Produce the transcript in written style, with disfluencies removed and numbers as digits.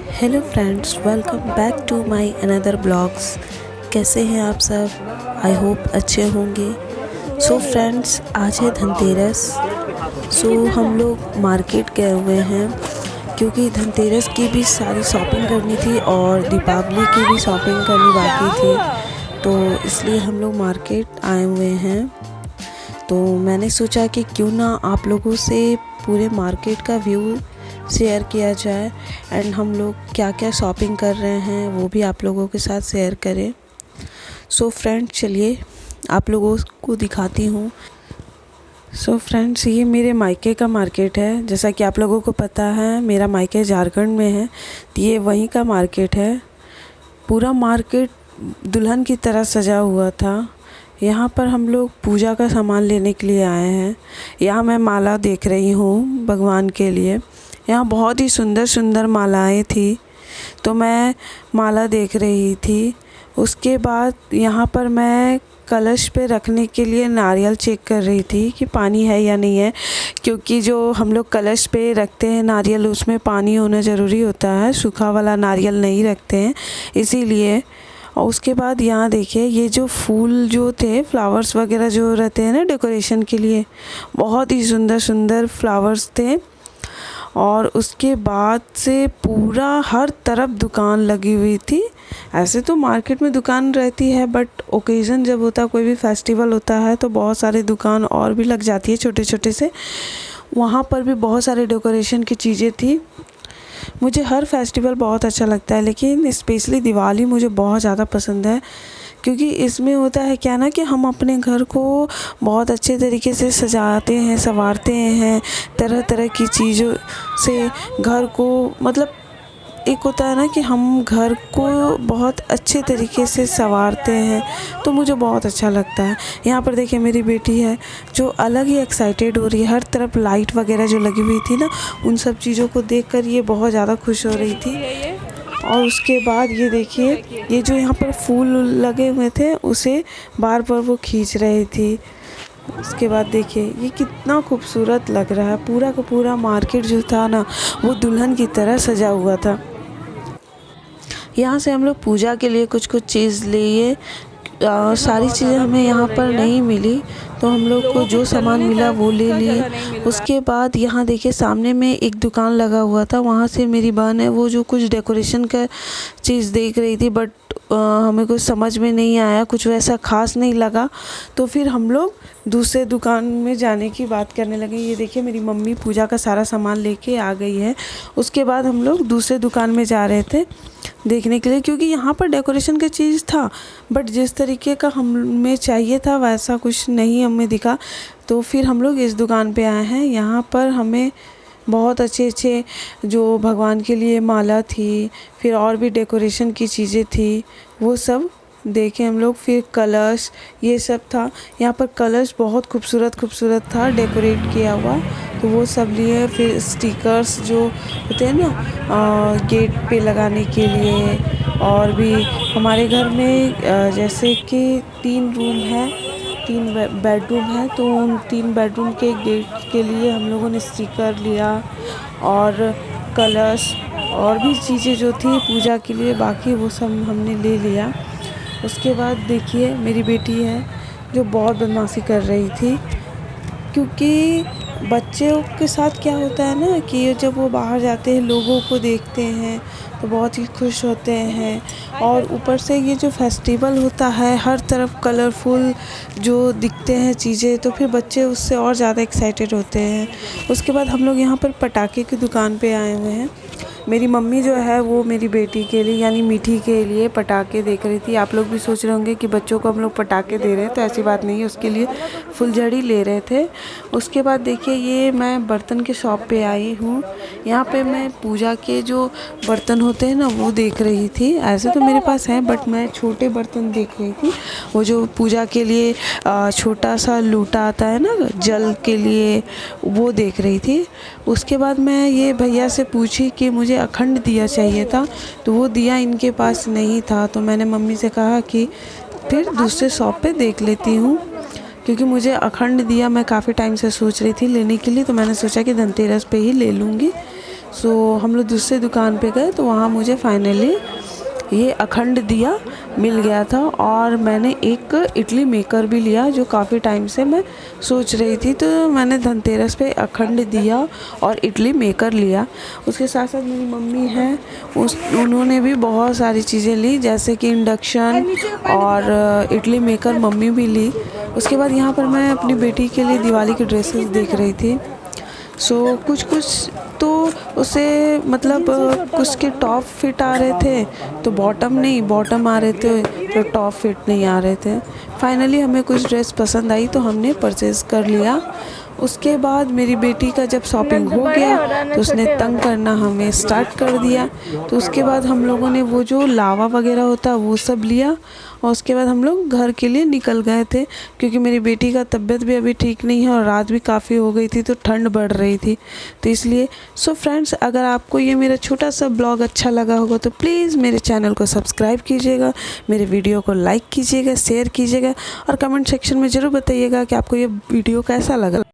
Hello friends, welcome back to my another blogs. कैसे हैं आप सब? आई होप अच्छे होंगे। सो फ्रेंड्स, आज है धनतेरस। सो हम लोग मार्केट गए हुए हैं क्योंकि धनतेरस की भी सारी शॉपिंग करनी थी और दीपावली की भी शॉपिंग करनी बाकी थी, तो इसलिए हम लोग मार्केट आए हुए हैं। तो मैंने सोचा कि क्यों ना आप लोगों से पूरे मार्केट का व्यू शेयर किया जाए एंड हम लोग क्या क्या शॉपिंग कर रहे हैं वो भी आप लोगों के साथ शेयर करें। सो फ्रेंड्स, चलिए आप लोगों को दिखाती हूँ। सो फ्रेंड्स, ये मेरे मायके का मार्केट है। जैसा कि आप लोगों को पता है, मेरा मायके झारखंड में है, तो ये वहीं का मार्केट है। पूरा मार्केट दुल्हन की तरह सजा हुआ था। यहाँ पर हम लोग पूजा का सामान लेने के लिए आए हैं। यहाँ मैं माला देख रही हूँ भगवान के लिए। यहाँ बहुत ही सुंदर सुंदर मालाएं थी, तो मैं माला देख रही थी। उसके बाद यहाँ पर मैं कलश पे रखने के लिए नारियल चेक कर रही थी कि पानी है या नहीं है, क्योंकि जो हम लोग कलश पे रखते हैं नारियल, उसमें पानी होना ज़रूरी होता है। सूखा वाला नारियल नहीं रखते हैं, इसीलिए। और उसके बाद यहाँ देखिए, ये जो फूल जो थे, फ्लावर्स वगैरह जो रहते हैं ना डेकोरेशन के लिए, बहुत ही सुंदर सुंदर फ्लावर्स थे। और उसके बाद से पूरा हर तरफ दुकान लगी हुई थी। ऐसे तो मार्केट में दुकान रहती है, बट ओकेज़न जब होता है, कोई भी फेस्टिवल होता है, तो बहुत सारे दुकान और भी लग जाती है छोटे छोटे से। वहाँ पर भी बहुत सारे डेकोरेशन की चीज़ें थी। मुझे हर फेस्टिवल बहुत अच्छा लगता है, लेकिन स्पेशली दिवाली मुझे बहुत ज़्यादा पसंद है, क्योंकि इसमें होता है क्या ना कि हम अपने घर को बहुत अच्छे तरीके से सजाते हैं, संवारते हैं। तरह तरह की चीज़ों से घर को, मतलब एक होता है ना कि हम घर को बहुत अच्छे तरीके से संवारते हैं, तो मुझे बहुत अच्छा लगता है। यहाँ पर देखिए, मेरी बेटी है जो अलग ही एक्साइटेड हो रही है। हर तरफ लाइट वगैरह जो लगी हुई थी ना, उन सब चीज़ों को देखकर ये बहुत ज़्यादा खुश हो रही थी। और उसके बाद ये देखिए, ये जो यहाँ पर फूल लगे हुए थे, उसे बार बार वो खींच रही थी। उसके बाद देखिए, ये कितना खूबसूरत लग रहा है। पूरा का पूरा मार्केट जो था ना, वो दुल्हन की तरह सजा हुआ था। यहाँ से हम लोग पूजा के लिए कुछ कुछ चीज़ लिए। सारी चीज़ें हमें यहाँ पर नहीं मिली, तो हम लोग को जो सामान मिला वो ले लिए। उसके बाद यहाँ देखिए, सामने में एक दुकान लगा हुआ था। वहाँ से मेरी बहन है, वो जो कुछ डेकोरेशन का चीज़ देख रही थी, बट हमें कुछ समझ में नहीं आया, कुछ वैसा ख़ास नहीं लगा। तो फिर हम लोग दूसरे दुकान में जाने की बात करने लगे। ये देखिए, मेरी मम्मी पूजा का सारा सामान लेके आ गई है। उसके बाद हम लोग दूसरे दुकान में जा रहे थे देखने के लिए, क्योंकि यहाँ पर डेकोरेशन का चीज़ था, बट जिस तरीके का हमें चाहिए था वैसा कुछ नहीं हमें दिखा। तो फिर हम लोग इस दुकान पे आए हैं। यहाँ पर हमें बहुत अच्छे अच्छे जो भगवान के लिए माला थी, फिर और भी डेकोरेशन की चीज़ें थी, वो सब देखे हम लोग। फिर कलश, ये सब था। यहाँ पर कलश बहुत खूबसूरत खूबसूरत था डेकोरेट किया हुआ, तो वो सब लिए। फिर स्टिकर्स जो होते हैं ना गेट पे लगाने के लिए। और भी हमारे घर में जैसे कि 3 रूम है, 3 बेडरूम है, तो उन 3 बेडरूम के गेट के लिए हम लोगों ने स्टिकर लिया। और कलश और भी चीज़ें जो थी पूजा के लिए, बाकी वो सब हमने ले लिया। उसके बाद देखिए, मेरी बेटी है जो बहुत बदमाशी कर रही थी, क्योंकि बच्चों के साथ क्या होता है ना कि जब वो बाहर जाते हैं, लोगों को देखते हैं, तो बहुत ही खुश होते हैं। और ऊपर से ये जो फेस्टिवल होता है, हर तरफ कलरफुल जो दिखते हैं चीज़ें, तो फिर बच्चे उससे और ज़्यादा एक्साइटेड होते हैं। उसके बाद हम लोग यहाँ पर पटाखे की दुकान पे आए हुए हैं। मेरी मम्मी जो है वो मेरी बेटी के लिए, यानी मीठी के लिए पटाखे देख रही थी। आप लोग भी सोच रहे होंगे कि बच्चों को हम लोग पटाखे दे रहे हैं, तो ऐसी बात नहीं है, उसके लिए फुलझड़ी ले रहे थे। उसके बाद देखिए, ये मैं बर्तन के शॉप पे आई हूँ। यहाँ पे मैं पूजा के जो बर्तन होते हैं ना, वो देख रही थी। ऐसे तो मेरे पास हैं, बट मैं छोटे बर्तन देख रही थी। वो जो पूजा के लिए छोटा सा लूटा आता है ना जल के लिए, वो देख रही थी। उसके बाद मैं ये भैया से पूछी कि मुझे अखंड दिया चाहिए था, तो वो दिया इनके पास नहीं था। तो मैंने मम्मी से कहा कि फिर दूसरे शॉप पे देख लेती हूँ, क्योंकि मुझे अखंड दिया मैं काफ़ी टाइम से सोच रही थी लेने के लिए, तो मैंने सोचा कि धनतेरस पे ही ले लूँगी। सो हम लोग दूसरे दुकान पे गए तो वहाँ मुझे फाइनली ये अखंड दिया मिल गया था। और मैंने एक इडली मेकर भी लिया जो काफ़ी टाइम से मैं सोच रही थी, तो मैंने धनतेरस पे अखंड दिया और इडली मेकर लिया। उसके साथ साथ मेरी मम्मी है उन्होंने भी बहुत सारी चीज़ें ली, जैसे कि इंडक्शन और इडली मेकर मम्मी भी ली। उसके बाद यहाँ पर मैं अपनी बेटी के लिए दिवाली की ड्रेसेस देख रही थी। सो कुछ तो उसे मतलब कुछ के टॉप फिट आ रहे थे तो बॉटम आ रहे थे तो टॉप फिट नहीं आ रहे थे। फाइनली हमें कुछ ड्रेस पसंद आई तो हमने परचेज़ कर लिया। उसके बाद मेरी बेटी का जब शॉपिंग हो गया तो उसने तंग करना हमें स्टार्ट कर दिया। तो उसके बाद हम लोगों ने वो जो लावा वगैरह होता है वो सब लिया और उसके बाद हम लोग घर के लिए निकल गए थे, क्योंकि मेरी बेटी का तबीयत भी अभी ठीक नहीं है और रात भी काफ़ी हो गई थी तो ठंड बढ़ रही थी, तो इसलिए। सो फ्रेंड्स, अगर आपको ये मेरा छोटा सा ब्लॉग अच्छा लगा होगा तो प्लीज़ मेरे चैनल को सब्सक्राइब कीजिएगा, मेरे वीडियो को लाइक कीजिएगा, शेयर कीजिएगा और कमेंट सेक्शन में ज़रूर बताइएगा कि आपको ये वीडियो कैसा लगा।